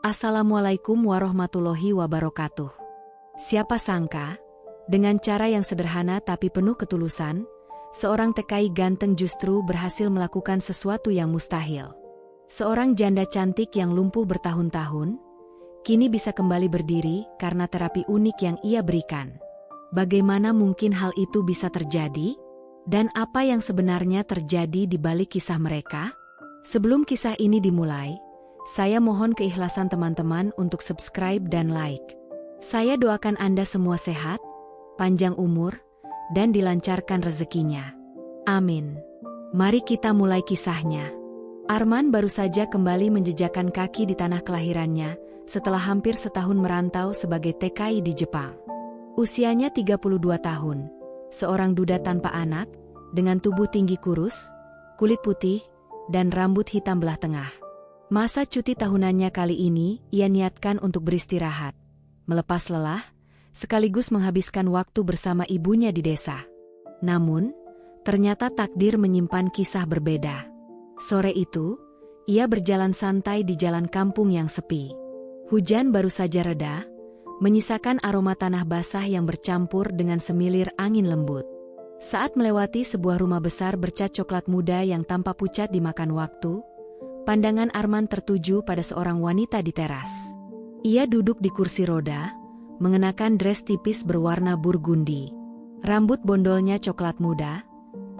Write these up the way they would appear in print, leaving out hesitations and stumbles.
Assalamualaikum warahmatullahi wabarakatuh. Siapa sangka, dengan cara yang sederhana tapi penuh ketulusan, seorang TKI ganteng justru berhasil melakukan sesuatu yang mustahil. Seorang janda cantik yang lumpuh bertahun-tahun, kini bisa kembali berdiri karena terapi unik yang ia berikan. Bagaimana mungkin hal itu bisa terjadi? Dan apa yang sebenarnya terjadi di balik kisah mereka? Sebelum kisah ini dimulai, saya mohon keikhlasan teman-teman untuk subscribe dan like. Saya doakan Anda semua sehat, panjang umur, dan dilancarkan rezekinya. Amin. Mari kita mulai kisahnya. Arman baru saja kembali menjejakkan kaki di tanah kelahirannya setelah hampir setahun merantau sebagai TKI di Jepang. Usianya 32 tahun, seorang duda tanpa anak, dengan tubuh tinggi kurus, kulit putih, dan rambut hitam belah tengah. Masa cuti tahunannya kali ini ia niatkan untuk beristirahat, melepas lelah, sekaligus menghabiskan waktu bersama ibunya di desa. Namun, ternyata takdir menyimpan kisah berbeda. Sore itu, ia berjalan santai di jalan kampung yang sepi. Hujan baru saja reda, menyisakan aroma tanah basah yang bercampur dengan semilir angin lembut. Saat melewati sebuah rumah besar bercat coklat muda yang tampak pucat dimakan waktu, pandangan Arman tertuju pada seorang wanita di teras. Ia duduk di kursi roda, mengenakan dress tipis berwarna burgundi. Rambut bondolnya coklat muda,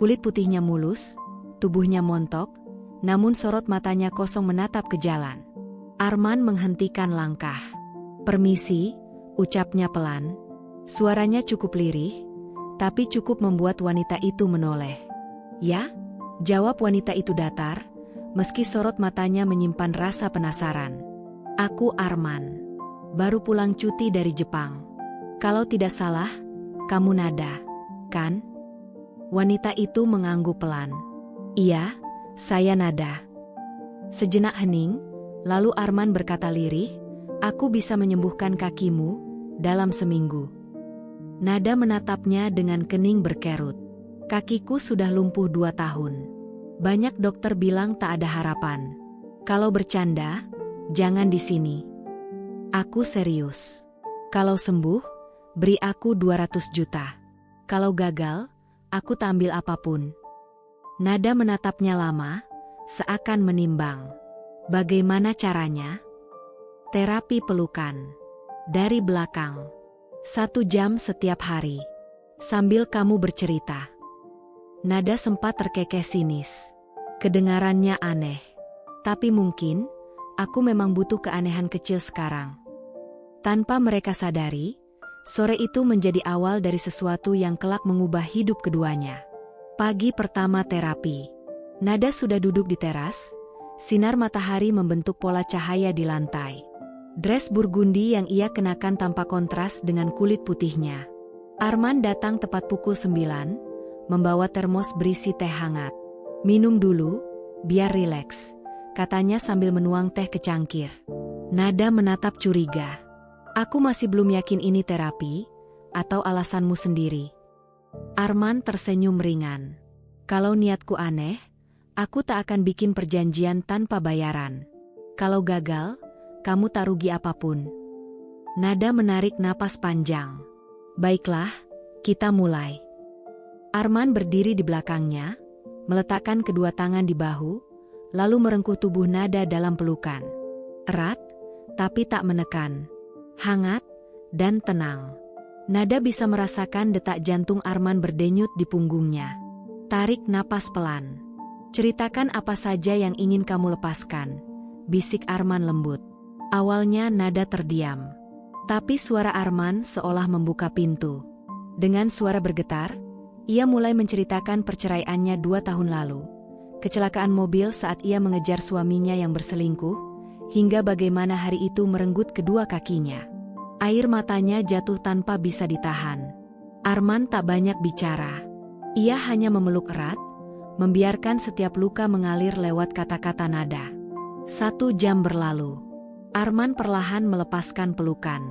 kulit putihnya mulus, tubuhnya montok, namun sorot matanya kosong menatap ke jalan. Arman menghentikan langkah. "Permisi," ucapnya pelan. Suaranya cukup lirih, tapi cukup membuat wanita itu menoleh. "Ya?" jawab wanita itu datar, meski sorot matanya menyimpan rasa penasaran. "Aku Arman. Baru pulang cuti dari Jepang. Kalau tidak salah, kamu Nada, kan?" Wanita itu mengangguk pelan. "Iya, saya Nada." Sejenak hening, lalu Arman berkata lirih, "Aku bisa menyembuhkan kakimu dalam seminggu." Nada menatapnya dengan kening berkerut. "Kakiku sudah lumpuh 2 tahun. Banyak dokter bilang tak ada harapan. Kalau bercanda, jangan di sini. Aku serius. Kalau sembuh, beri aku 200 juta. Kalau gagal, aku tak ambil apapun." Nada menatapnya lama, seakan menimbang. "Bagaimana caranya?" "Terapi pelukan. Dari belakang. 1 jam setiap hari. Sambil kamu bercerita." Nada sempat terkekeh sinis. Kedengarannya aneh. Tapi mungkin, aku memang butuh keanehan kecil sekarang. Tanpa mereka sadari, sore itu menjadi awal dari sesuatu yang kelak mengubah hidup keduanya. Pagi pertama terapi. Nada sudah duduk di teras, sinar matahari membentuk pola cahaya di lantai. Dress burgundi yang ia kenakan tampak kontras dengan kulit putihnya. Arman datang tepat pukul 9, membawa termos berisi teh hangat. "Minum dulu, biar rileks," katanya sambil menuang teh ke cangkir. Nada menatap curiga. "Aku masih belum yakin ini terapi, atau alasanmu sendiri?" Arman tersenyum ringan. "Kalau niatku aneh, aku tak akan bikin perjanjian tanpa bayaran. Kalau gagal, kamu tak rugi apapun." Nada menarik napas panjang. "Baiklah, kita mulai." Arman berdiri di belakangnya, meletakkan kedua tangan di bahu, lalu merengkuh tubuh Nada dalam pelukan. Erat, tapi tak menekan. Hangat, dan tenang. Nada bisa merasakan detak jantung Arman berdenyut di punggungnya. "Tarik napas pelan. Ceritakan apa saja yang ingin kamu lepaskan," bisik Arman lembut. Awalnya Nada terdiam. Tapi suara Arman seolah membuka pintu. Dengan suara bergetar, ia mulai menceritakan perceraiannya 2 tahun lalu. Kecelakaan mobil saat ia mengejar suaminya yang berselingkuh, hingga bagaimana hari itu merenggut kedua kakinya. Air matanya jatuh tanpa bisa ditahan. Arman tak banyak bicara. Ia hanya memeluk erat, membiarkan setiap luka mengalir lewat kata-kata Nada. 1 jam berlalu. Arman perlahan melepaskan pelukan.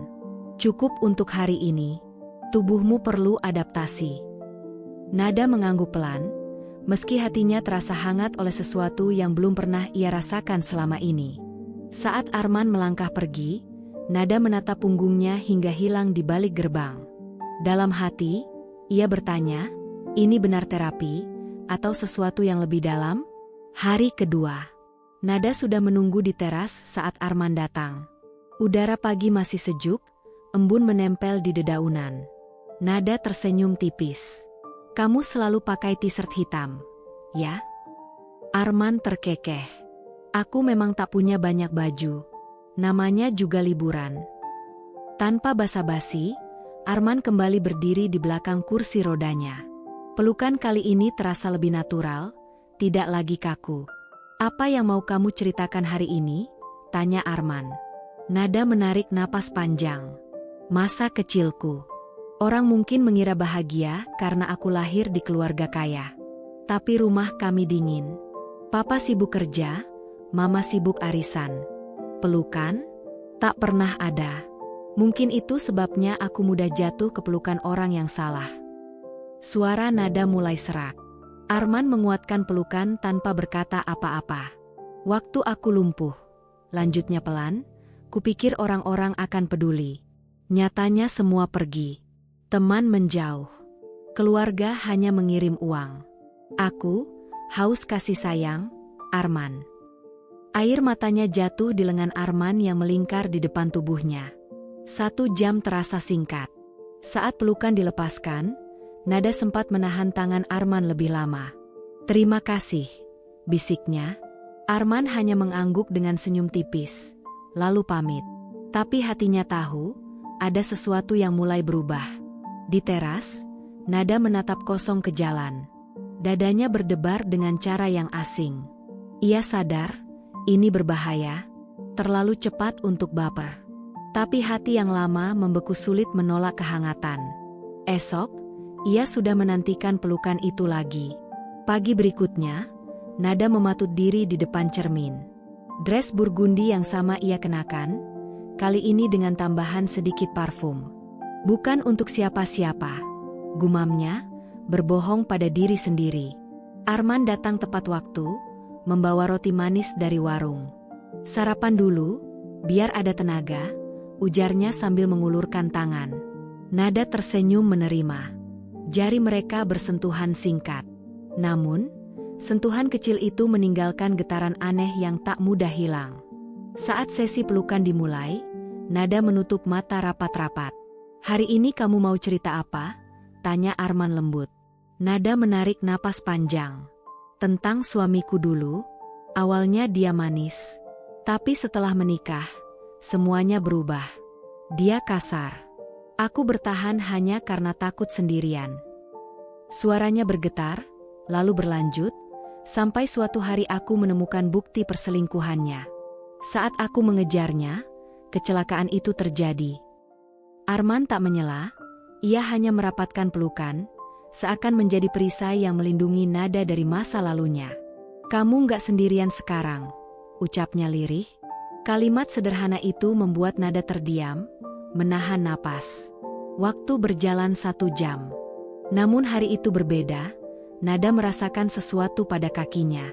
"Cukup untuk hari ini. Tubuhmu perlu adaptasi." Nada mengangguk pelan, meski hatinya terasa hangat oleh sesuatu yang belum pernah ia rasakan selama ini. Saat Arman melangkah pergi, Nada menatap punggungnya hingga hilang di balik gerbang. Dalam hati, ia bertanya, ini benar terapi, atau sesuatu yang lebih dalam? Hari kedua, Nada sudah menunggu di teras saat Arman datang. Udara pagi masih sejuk, embun menempel di dedaunan. Nada tersenyum tipis. Kamu selalu pakai t-shirt hitam, ya? Arman terkekeh. Aku memang tak punya banyak baju. Namanya juga liburan. Tanpa basa-basi, Arman kembali berdiri di belakang kursi rodanya. Pelukan kali ini terasa lebih natural, tidak lagi kaku. Apa yang mau kamu ceritakan hari ini? Tanya Arman. Nada menarik napas panjang. Masa kecilku. Orang mungkin mengira bahagia karena aku lahir di keluarga kaya. Tapi rumah kami dingin. Papa sibuk kerja, mama sibuk arisan. Pelukan? Tak pernah ada. Mungkin itu sebabnya aku mudah jatuh ke pelukan orang yang salah. Suara Nada mulai serak. Arman menguatkan pelukan tanpa berkata apa-apa. Waktu aku lumpuh. Lanjutnya pelan, kupikir orang-orang akan peduli. Nyatanya semua pergi. Teman menjauh. Keluarga hanya mengirim uang. Aku, haus kasih sayang, Arman. Air matanya jatuh di lengan Arman yang melingkar di depan tubuhnya. 1 jam terasa singkat. Saat pelukan dilepaskan, Nada sempat menahan tangan Arman lebih lama. Terima kasih, bisiknya. Arman hanya mengangguk dengan senyum tipis, lalu pamit. Tapi hatinya tahu, ada sesuatu yang mulai berubah. Di teras, Nada menatap kosong ke jalan. Dadanya berdebar dengan cara yang asing. Ia sadar, ini berbahaya, terlalu cepat untuk baper. Tapi hati yang lama membeku sulit menolak kehangatan. Esok, ia sudah menantikan pelukan itu lagi. Pagi berikutnya, Nada mematut diri di depan cermin. Dress burgundi yang sama ia kenakan, kali ini dengan tambahan sedikit parfum. Bukan untuk siapa-siapa, gumamnya, berbohong pada diri sendiri. Arman datang tepat waktu, membawa roti manis dari warung. Sarapan dulu, biar ada tenaga, ujarnya sambil mengulurkan tangan. Nada tersenyum menerima. Jari mereka bersentuhan singkat. Namun, sentuhan kecil itu meninggalkan getaran aneh yang tak mudah hilang. Saat sesi pelukan dimulai, Nada menutup mata rapat-rapat. Hari ini kamu mau cerita apa? Tanya Arman lembut. Nada menarik napas panjang. Tentang suamiku dulu. Awalnya dia manis. Tapi setelah menikah, semuanya berubah. Dia kasar. Aku bertahan hanya karena takut sendirian. Suaranya bergetar, lalu berlanjut, sampai suatu hari aku menemukan bukti perselingkuhannya. Saat aku mengejarnya, kecelakaan itu terjadi. Arman tak menyela, ia hanya merapatkan pelukan, seakan menjadi perisai yang melindungi Nada dari masa lalunya. Kamu nggak sendirian sekarang, ucapnya lirih. Kalimat sederhana itu membuat Nada terdiam, menahan napas. Waktu berjalan 1 jam. Namun hari itu berbeda, Nada merasakan sesuatu pada kakinya.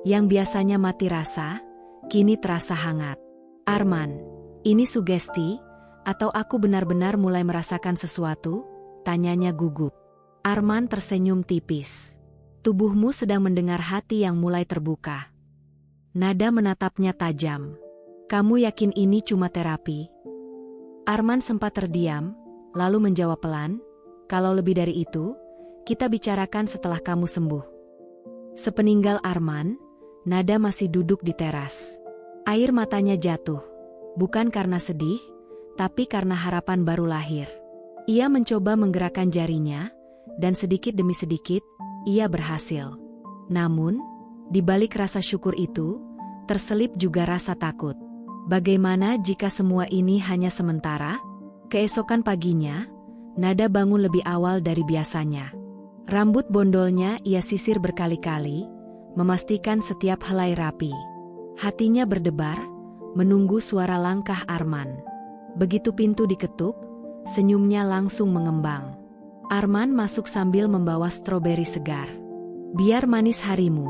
Yang biasanya mati rasa, kini terasa hangat. Arman, ini sugesti? Atau aku benar-benar mulai merasakan sesuatu? Tanyanya gugup. Arman tersenyum tipis. Tubuhmu sedang mendengar hati yang mulai terbuka. Nada menatapnya tajam. Kamu yakin ini cuma terapi? Arman sempat terdiam, lalu menjawab pelan, kalau lebih dari itu, kita bicarakan setelah kamu sembuh. Sepeninggal Arman, Nada masih duduk di teras. Air matanya jatuh, bukan karena sedih, tapi karena harapan baru lahir. Ia mencoba menggerakkan jarinya, dan sedikit demi sedikit, ia berhasil. Namun, di balik rasa syukur itu, terselip juga rasa takut. Bagaimana jika semua ini hanya sementara? Keesokan paginya, Nada bangun lebih awal dari biasanya. Rambut bondolnya ia sisir berkali-kali, memastikan setiap helai rapi. Hatinya berdebar, menunggu suara langkah Arman. Begitu pintu diketuk, senyumnya langsung mengembang. Arman masuk sambil membawa stroberi segar. Biar manis harimu,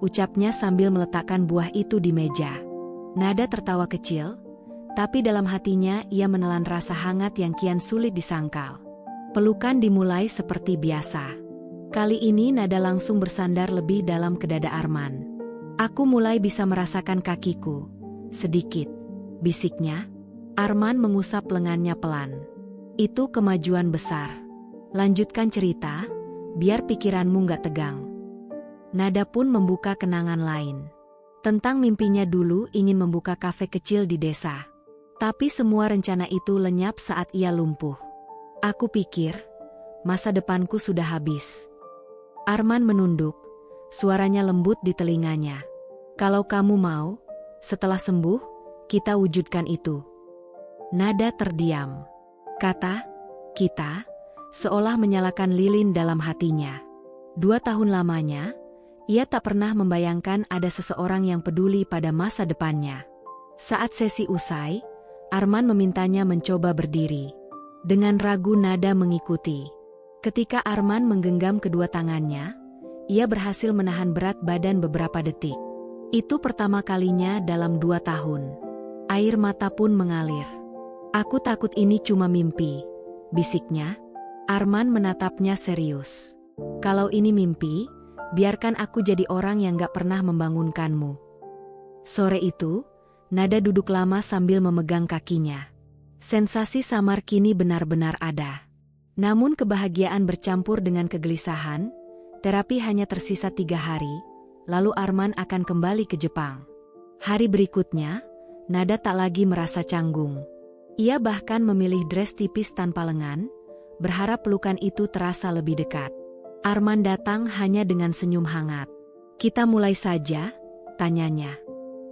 ucapnya sambil meletakkan buah itu di meja. Nada tertawa kecil, tapi dalam hatinya ia menelan rasa hangat yang kian sulit disangkal. Pelukan dimulai seperti biasa. Kali ini Nada langsung bersandar lebih dalam ke dada Arman. Aku mulai bisa merasakan kakiku. Sedikit, bisiknya. Arman mengusap lengannya pelan. Itu kemajuan besar. Lanjutkan cerita, biar pikiranmu gak tegang. Nada pun membuka kenangan lain. Tentang mimpinya dulu ingin membuka kafe kecil di desa. Tapi semua rencana itu lenyap saat ia lumpuh. Aku pikir, masa depanku sudah habis. Arman menunduk, suaranya lembut di telinganya. Kalau kamu mau, setelah sembuh, kita wujudkan itu. Nada terdiam. Kata, kita, seolah menyalakan lilin dalam hatinya. 2 tahun lamanya, ia tak pernah membayangkan ada seseorang yang peduli pada masa depannya. Saat sesi usai, Arman memintanya mencoba berdiri. Dengan ragu Nada mengikuti. Ketika Arman menggenggam kedua tangannya, ia berhasil menahan berat badan beberapa detik. Itu pertama kalinya dalam 2 tahun. Air mata pun mengalir. Aku takut ini cuma mimpi, bisiknya. Arman menatapnya serius. Kalau ini mimpi, biarkan aku jadi orang yang gak pernah membangunkanmu. Sore itu, Nada duduk lama sambil memegang kakinya. Sensasi samar kini benar-benar ada. Namun kebahagiaan bercampur dengan kegelisahan. Terapi hanya tersisa 3 hari, lalu Arman akan kembali ke Jepang. Hari berikutnya, Nada tak lagi merasa canggung. Ia bahkan memilih dress tipis tanpa lengan, berharap pelukan itu terasa lebih dekat. Arman datang hanya dengan senyum hangat. Kita mulai saja, tanyanya.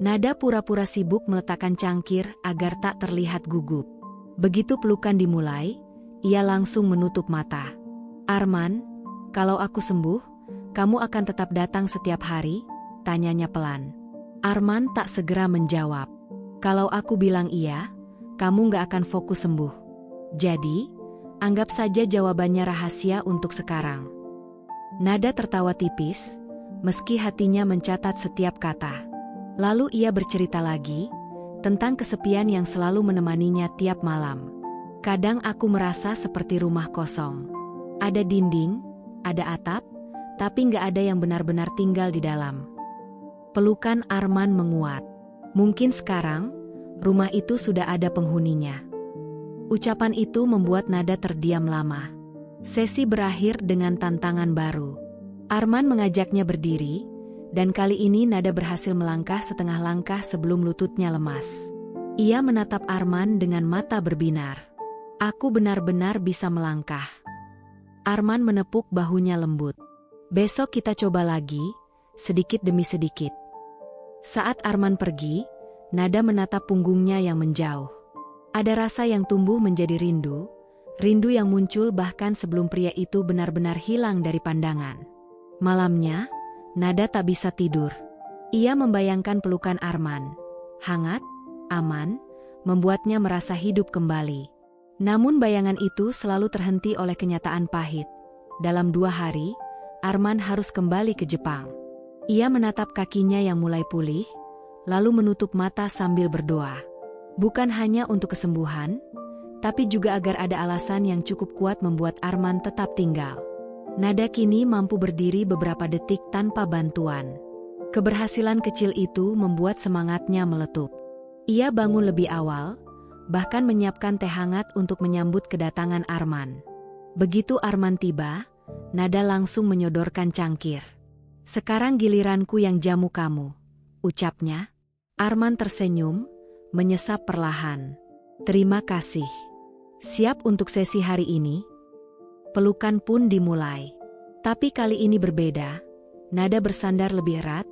Nada pura-pura sibuk meletakkan cangkir agar tak terlihat gugup. Begitu pelukan dimulai, ia langsung menutup mata. Arman, kalau aku sembuh, kamu akan tetap datang setiap hari? Tanyanya pelan. Arman tak segera menjawab. Kalau aku bilang iya, kamu gak akan fokus sembuh. Jadi, anggap saja jawabannya rahasia untuk sekarang. Nada tertawa tipis, meski hatinya mencatat setiap kata. Lalu ia bercerita lagi, tentang kesepian yang selalu menemaninya tiap malam. Kadang aku merasa seperti rumah kosong. Ada dinding, ada atap, tapi gak ada yang benar-benar tinggal di dalam. Pelukan Arman menguat. Mungkin sekarang, rumah itu sudah ada penghuninya. Ucapan itu membuat Nada terdiam lama. Sesi berakhir dengan tantangan baru. Arman mengajaknya berdiri, dan kali ini Nada berhasil melangkah setengah langkah sebelum lututnya lemas. Ia menatap Arman dengan mata berbinar. Aku benar-benar bisa melangkah. Arman menepuk bahunya lembut. Besok kita coba lagi, sedikit demi sedikit. Saat Arman pergi, Nada menatap punggungnya yang menjauh. Ada rasa yang tumbuh menjadi rindu, rindu yang muncul bahkan sebelum pria itu benar-benar hilang dari pandangan. Malamnya, Nada tak bisa tidur. Ia membayangkan pelukan Arman. Hangat, aman, membuatnya merasa hidup kembali. Namun bayangan itu selalu terhenti oleh kenyataan pahit. Dalam 2 hari, Arman harus kembali ke Jepang. Ia menatap kakinya yang mulai pulih, lalu menutup mata sambil berdoa. Bukan hanya untuk kesembuhan, tapi juga agar ada alasan yang cukup kuat membuat Arman tetap tinggal. Nada kini mampu berdiri beberapa detik tanpa bantuan. Keberhasilan kecil itu membuat semangatnya meletup. Ia bangun lebih awal, bahkan menyiapkan teh hangat untuk menyambut kedatangan Arman. Begitu Arman tiba, Nada langsung menyodorkan cangkir. Sekarang giliranku yang jamu kamu, ucapnya. Arman tersenyum, menyesap perlahan. Terima kasih. Siap untuk sesi hari ini? Pelukan pun dimulai. Tapi kali ini berbeda. Nada bersandar lebih erat,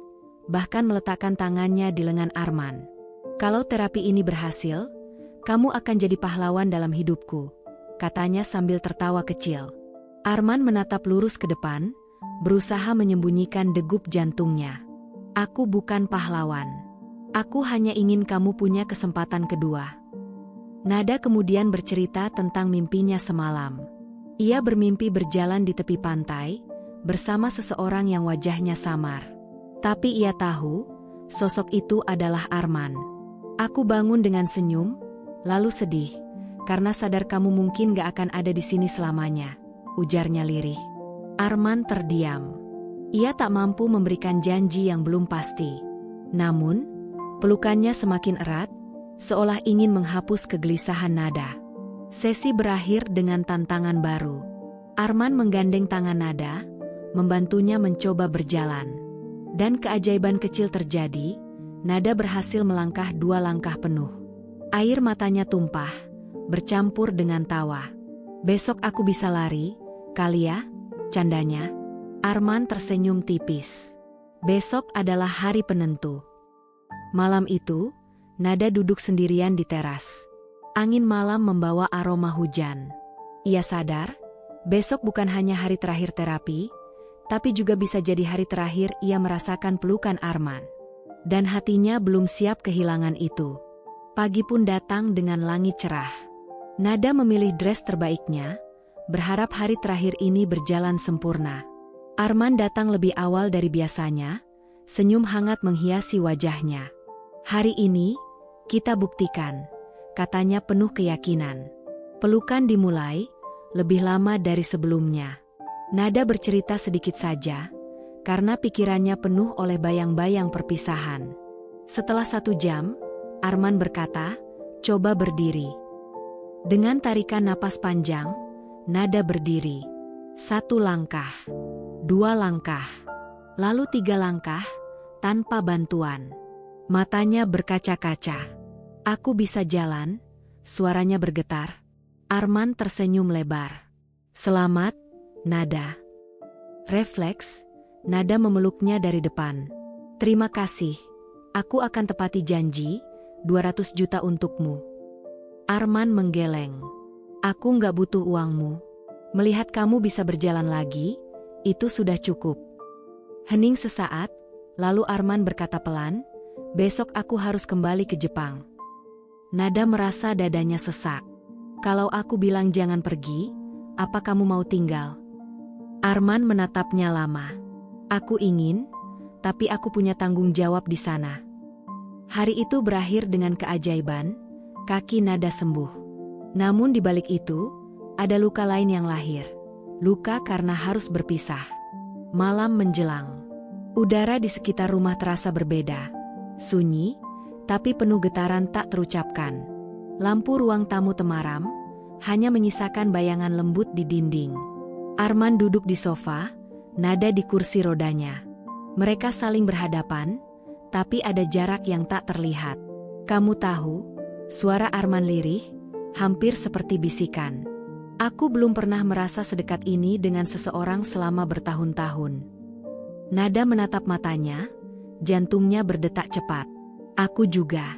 bahkan meletakkan tangannya di lengan Arman. Kalau terapi ini berhasil, kamu akan jadi pahlawan dalam hidupku, katanya sambil tertawa kecil. Arman menatap lurus ke depan, berusaha menyembunyikan degup jantungnya. Aku bukan pahlawan. Aku hanya ingin kamu punya kesempatan kedua. Nada kemudian bercerita tentang mimpinya semalam. Ia bermimpi berjalan di tepi pantai, bersama seseorang yang wajahnya samar. Tapi ia tahu, sosok itu adalah Arman. Aku bangun dengan senyum, lalu sedih, karena sadar kamu mungkin gak akan ada di sini selamanya, ujarnya lirih. Arman terdiam. Ia tak mampu memberikan janji yang belum pasti. Namun, pelukannya semakin erat, seolah ingin menghapus kegelisahan nada. Sesi berakhir dengan tantangan baru. Arman menggandeng tangan Nada, membantunya mencoba berjalan. Dan keajaiban kecil terjadi, Nada berhasil melangkah 2 langkah penuh. Air matanya tumpah, bercampur dengan tawa. Besok aku bisa lari, kali ya, candanya. Arman tersenyum tipis. Besok adalah hari penentu. Malam itu, Nada duduk sendirian di teras. Angin malam membawa aroma hujan. Ia sadar, besok bukan hanya hari terakhir terapi, tapi juga bisa jadi hari terakhir ia merasakan pelukan Arman. Dan hatinya belum siap kehilangan itu. Pagi pun datang dengan langit cerah. Nada memilih dress terbaiknya, berharap hari terakhir ini berjalan sempurna. Arman datang lebih awal dari biasanya, senyum hangat menghiasi wajahnya. Hari ini, kita buktikan, katanya penuh keyakinan. Pelukan dimulai, lebih lama dari sebelumnya. Nada bercerita sedikit saja, karena pikirannya penuh oleh bayang-bayang perpisahan. Setelah 1 jam, Arman berkata, coba berdiri. Dengan tarikan napas panjang, Nada berdiri. 1 langkah, 2 langkah, lalu 3 langkah, tanpa bantuan. Matanya berkaca-kaca. Aku bisa jalan, suaranya bergetar. Arman tersenyum lebar. Selamat, Nada. Refleks, Nada memeluknya dari depan. Terima kasih, aku akan tepati janji, 200 juta untukmu. Arman menggeleng. Aku nggak butuh uangmu. Melihat kamu bisa berjalan lagi, itu sudah cukup. Hening sesaat, lalu Arman berkata pelan, besok aku harus kembali ke Jepang. Nada merasa dadanya sesak. Kalau aku bilang jangan pergi, apa kamu mau tinggal? Arman menatapnya lama. Aku ingin, tapi aku punya tanggung jawab di sana. Hari itu berakhir dengan keajaiban, kaki Nada sembuh. Namun di balik itu, ada luka lain yang lahir. Luka karena harus berpisah. Malam menjelang. Udara di sekitar rumah terasa berbeda. Sunyi, tapi penuh getaran tak terucapkan. Lampu ruang tamu temaram, hanya menyisakan bayangan lembut di dinding. Arman duduk di sofa, Nada di kursi rodanya. Mereka saling berhadapan, tapi ada jarak yang tak terlihat. Kamu tahu, suara Arman lirih, hampir seperti bisikan. Aku belum pernah merasa sedekat ini dengan seseorang selama bertahun-tahun. Nada menatap matanya, jantungnya berdetak cepat. Aku juga.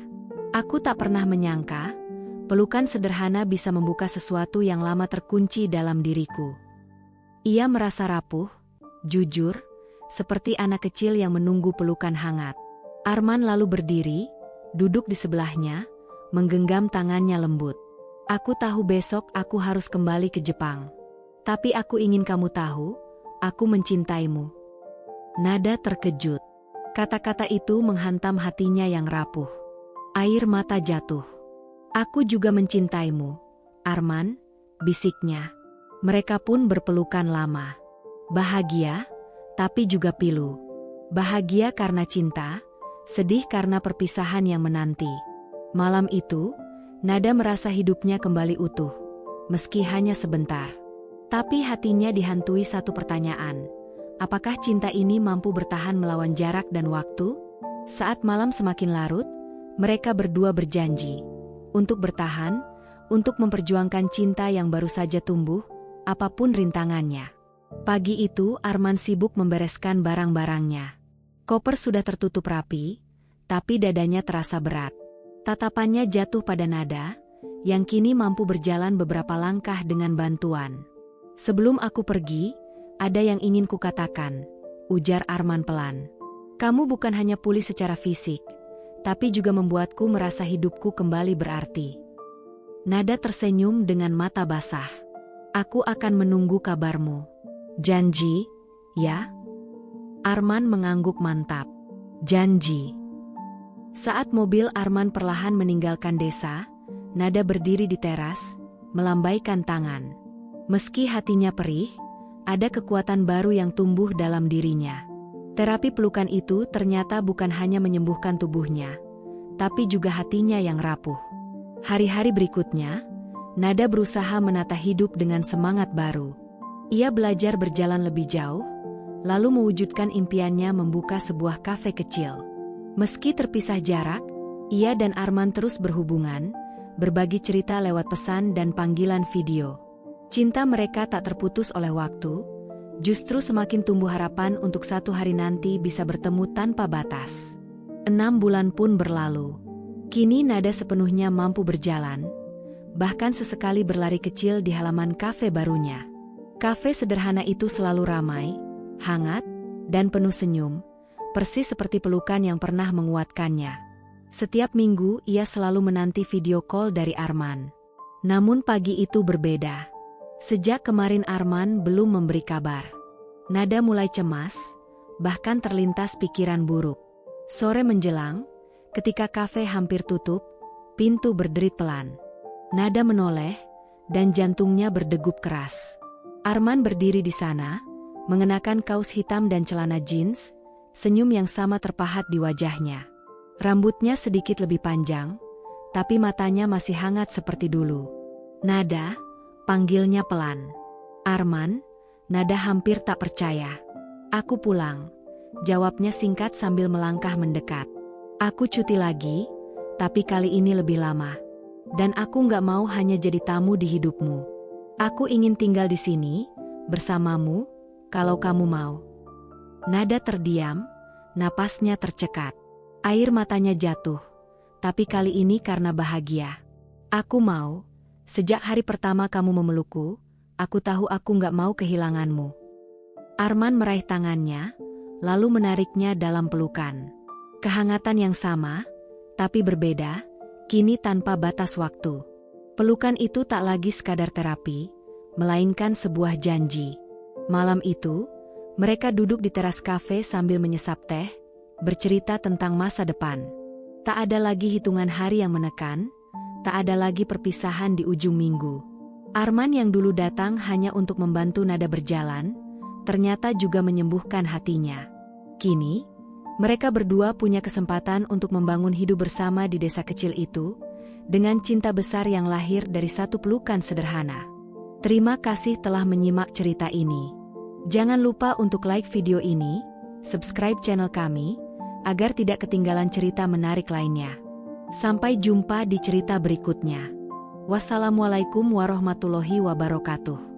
Aku tak pernah menyangka, pelukan sederhana bisa membuka sesuatu yang lama terkunci dalam diriku. Ia merasa rapuh, jujur, seperti anak kecil yang menunggu pelukan hangat. Arman lalu berdiri, duduk di sebelahnya, menggenggam tangannya lembut. Aku tahu besok aku harus kembali ke Jepang. Tapi aku ingin kamu tahu, aku mencintaimu. Nada terkejut. Kata-kata itu menghantam hatinya yang rapuh. Air mata jatuh. Aku juga mencintaimu, Arman, bisiknya. Mereka pun berpelukan lama. Bahagia, tapi juga pilu. Bahagia karena cinta, sedih karena perpisahan yang menanti. Malam itu, Nada merasa hidupnya kembali utuh, meski hanya sebentar. Tapi hatinya dihantui satu pertanyaan. Apakah cinta ini mampu bertahan melawan jarak dan waktu? Saat malam semakin larut, mereka berdua berjanji untuk bertahan, untuk memperjuangkan cinta yang baru saja tumbuh, apapun rintangannya. Pagi itu Arman sibuk membereskan barang-barangnya. Koper sudah tertutup rapi, tapi dadanya terasa berat. Tatapannya jatuh pada Nada, yang kini mampu berjalan beberapa langkah dengan bantuan. Sebelum aku pergi, ada yang ingin kukatakan, ujar Arman pelan. Kamu bukan hanya pulih secara fisik, tapi juga membuatku merasa hidupku kembali berarti. Nada tersenyum dengan mata basah. Aku akan menunggu kabarmu. Janji, ya? Arman mengangguk mantap. Janji. Saat mobil Arman perlahan meninggalkan desa, Nada berdiri di teras, melambaikan tangan. Meski hatinya perih, ada kekuatan baru yang tumbuh dalam dirinya. Terapi pelukan itu ternyata bukan hanya menyembuhkan tubuhnya, tapi juga hatinya yang rapuh. Hari-hari berikutnya, Nada berusaha menata hidup dengan semangat baru. Ia belajar berjalan lebih jauh, lalu mewujudkan impiannya membuka sebuah kafe kecil. Meski terpisah jarak, ia dan Arman terus berhubungan, berbagi cerita lewat pesan dan panggilan video. Cinta mereka tak terputus oleh waktu, justru semakin tumbuh harapan untuk suatu hari nanti bisa bertemu tanpa batas. 6 bulan pun berlalu. Kini Nada sepenuhnya mampu berjalan, bahkan sesekali berlari kecil di halaman kafe barunya. Kafe sederhana itu selalu ramai, hangat, dan penuh senyum, persis seperti pelukan yang pernah menguatkannya. Setiap minggu ia selalu menanti video call dari Arman. Namun pagi itu berbeda. Sejak kemarin Arman belum memberi kabar. Nada mulai cemas, bahkan terlintas pikiran buruk. Sore menjelang, ketika kafe hampir tutup, pintu berderit pelan. Nada menoleh, dan jantungnya berdegup keras. Arman berdiri di sana, mengenakan kaos hitam dan celana jeans, senyum yang sama terpahat di wajahnya. Rambutnya sedikit lebih panjang, tapi matanya masih hangat seperti dulu. Nada, panggilnya pelan. Arman, Nada hampir tak percaya. Aku pulang, jawabnya singkat sambil melangkah mendekat. Aku cuti lagi, tapi kali ini lebih lama. Dan aku nggak mau hanya jadi tamu di hidupmu. Aku ingin tinggal di sini, bersamamu, kalau kamu mau. Nada terdiam, napasnya tercekat. Air matanya jatuh, tapi kali ini karena bahagia. Aku mau, sejak hari pertama kamu memelukku, aku tahu aku nggak mau kehilanganmu. Arman meraih tangannya, lalu menariknya dalam pelukan. Kehangatan yang sama, tapi berbeda, kini tanpa batas waktu. Pelukan itu tak lagi sekadar terapi, melainkan sebuah janji. Malam itu, mereka duduk di teras kafe sambil menyesap teh, bercerita tentang masa depan. Tak ada lagi hitungan hari yang menekan, tak ada lagi perpisahan di ujung minggu. Arman yang dulu datang hanya untuk membantu Nada berjalan, ternyata juga menyembuhkan hatinya. Kini, mereka berdua punya kesempatan untuk membangun hidup bersama di desa kecil itu, dengan cinta besar yang lahir dari satu pelukan sederhana. Terima kasih telah menyimak cerita ini. Jangan lupa untuk like video ini, subscribe channel kami, agar tidak ketinggalan cerita menarik lainnya. Sampai jumpa di cerita berikutnya. Wassalamualaikum warahmatullahi wabarakatuh.